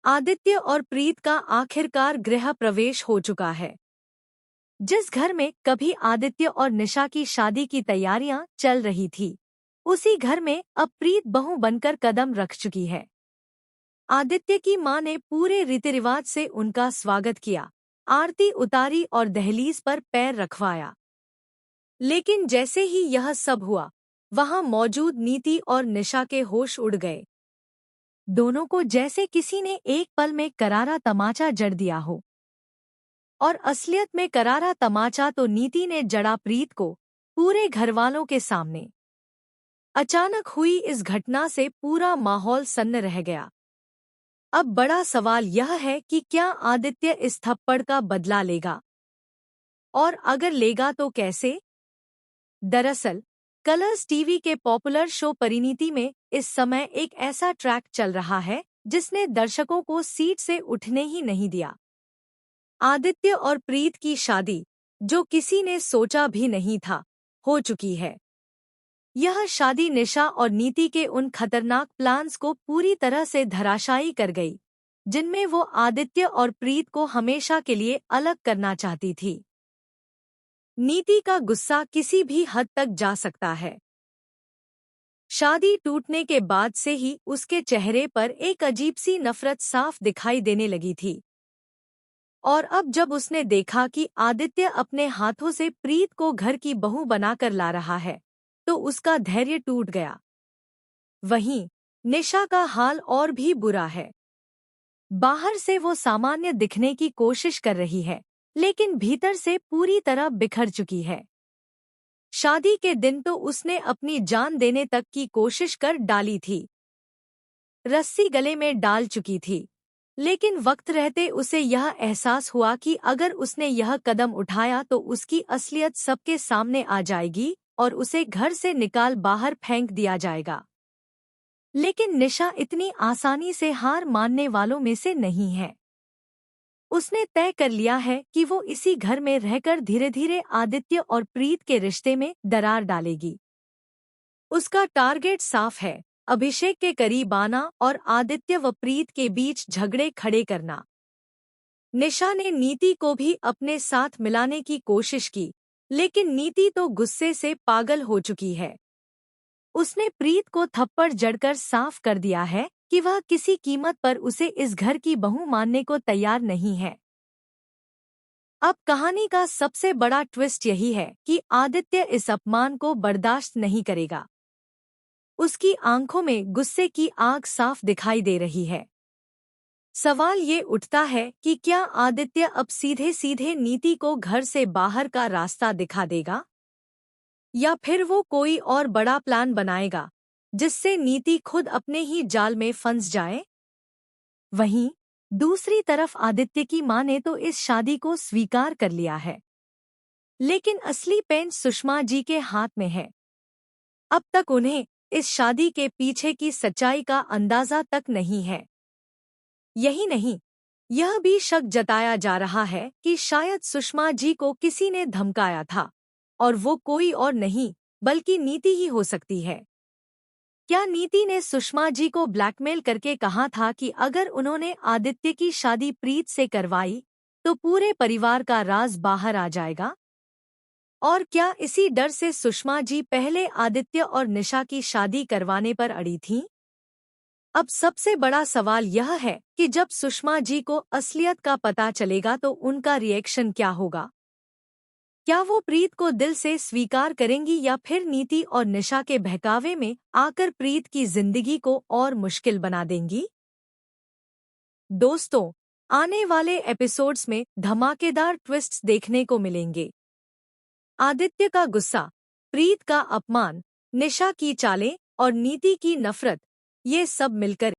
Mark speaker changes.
Speaker 1: आदित्य और प्रीत का आखिरकार गृह प्रवेश हो चुका है। जिस घर में कभी आदित्य और निशा की शादी की तैयारियां चल रही थी, उसी घर में अब प्रीत बहू बनकर कदम रख चुकी है। आदित्य की मां ने पूरे रीति रिवाज से उनका स्वागत किया, आरती उतारी और दहलीज पर पैर रखवाया। लेकिन जैसे ही यह सब हुआ, वहां मौजूद नीति और निशा के होश उड़ गए। दोनों को जैसे किसी ने एक पल में करारा तमाचा जड़ दिया हो। और असलियत में करारा तमाचा तो नीति ने जड़ा प्रीत को, पूरे घरवालों के सामने। अचानक हुई इस घटना से पूरा माहौल सन्न रह गया। अब बड़ा सवाल यह है कि क्या आदित्य इस थप्पड़ का बदला लेगा, और अगर लेगा तो कैसे? दरअसल कलर्स टीवी के पॉपुलर शो परिणीति में इस समय एक ऐसा ट्रैक चल रहा है जिसने दर्शकों को सीट से उठने ही नहीं दिया। आदित्य और प्रीत की शादी, जो किसी ने सोचा भी नहीं था, हो चुकी है। यह शादी निशा और नीति के उन खतरनाक प्लान्स को पूरी तरह से धराशायी कर गई, जिनमें वो आदित्य और प्रीत को हमेशा के लिए अलग करना चाहती थी। नीति का गुस्सा किसी भी हद तक जा सकता है। शादी टूटने के बाद से ही उसके चेहरे पर एक अजीब सी नफरत साफ दिखाई देने लगी थी। और अब जब उसने देखा कि आदित्य अपने हाथों से प्रीत को घर की बहू बनाकर ला रहा है, तो उसका धैर्य टूट गया। वहीं निशा का हाल और भी बुरा है। बाहर से वो सामान्य दिखने की कोशिश कर रही है, लेकिन भीतर से पूरी तरह बिखर चुकी है। शादी के दिन तो उसने अपनी जान देने तक की कोशिश कर डाली थी, रस्सी गले में डाल चुकी थी। लेकिन वक्त रहते उसे यह एहसास हुआ कि अगर उसने यह कदम उठाया तो उसकी असलियत सबके सामने आ जाएगी और उसे घर से निकाल बाहर फेंक दिया जाएगा। लेकिन निशा इतनी आसानी से हार मानने वालों में से नहीं है। उसने तय कर लिया है कि वो इसी घर में रहकर धीरे धीरे आदित्य और प्रीत के रिश्ते में दरार डालेगी। उसका टारगेट साफ है, अभिषेक के करीब आना और आदित्य व प्रीत के बीच झगड़े खड़े करना। निशा ने नीति को भी अपने साथ मिलाने की कोशिश की, लेकिन नीति तो गुस्से से पागल हो चुकी है। उसने प्रीत को थप्पड़ जड़कर साफ कर दिया है कि वह किसी कीमत पर उसे इस घर की बहू मानने को तैयार नहीं है। अब कहानी का सबसे बड़ा ट्विस्ट यही है कि आदित्य इस अपमान को बर्दाश्त नहीं करेगा। उसकी आंखों में गुस्से की आग साफ दिखाई दे रही है। सवाल ये उठता है कि क्या आदित्य अब सीधे सीधे नीति को घर से बाहर का रास्ता दिखा देगा, या फिर वो कोई और बड़ा प्लान बनाएगा जिससे नीति खुद अपने ही जाल में फंस जाए। वहीं दूसरी तरफ आदित्य की मां ने तो इस शादी को स्वीकार कर लिया है, लेकिन असली पेंच सुषमा जी के हाथ में है। अब तक उन्हें इस शादी के पीछे की सच्चाई का अंदाजा तक नहीं है। यही नहीं, यह भी शक जताया जा रहा है कि शायद सुषमा जी को किसी ने धमकाया था, और वो कोई और नहीं बल्कि नीति ही हो सकती है। क्या नीति ने सुषमा जी को ब्लैकमेल करके कहा था कि अगर उन्होंने आदित्य की शादी प्रीत से करवाई तो पूरे परिवार का राज बाहर आ जाएगा? और क्या इसी डर से सुषमा जी पहले आदित्य और निशा की शादी करवाने पर अड़ी थीं? अब सबसे बड़ा सवाल यह है कि जब सुषमा जी को असलियत का पता चलेगा तो उनका रिएक्शन क्या होगा? क्या वो प्रीत को दिल से स्वीकार करेंगी या फिर नीति और निशा के बहकावे में आकर प्रीत की जिंदगी को और मुश्किल बना देंगी? दोस्तों, आने वाले एपिसोड्स में धमाकेदार ट्विस्ट्स देखने को मिलेंगे। आदित्य का गुस्सा, प्रीत का अपमान, निशा की चालें और नीति की नफरत, ये सब मिलकर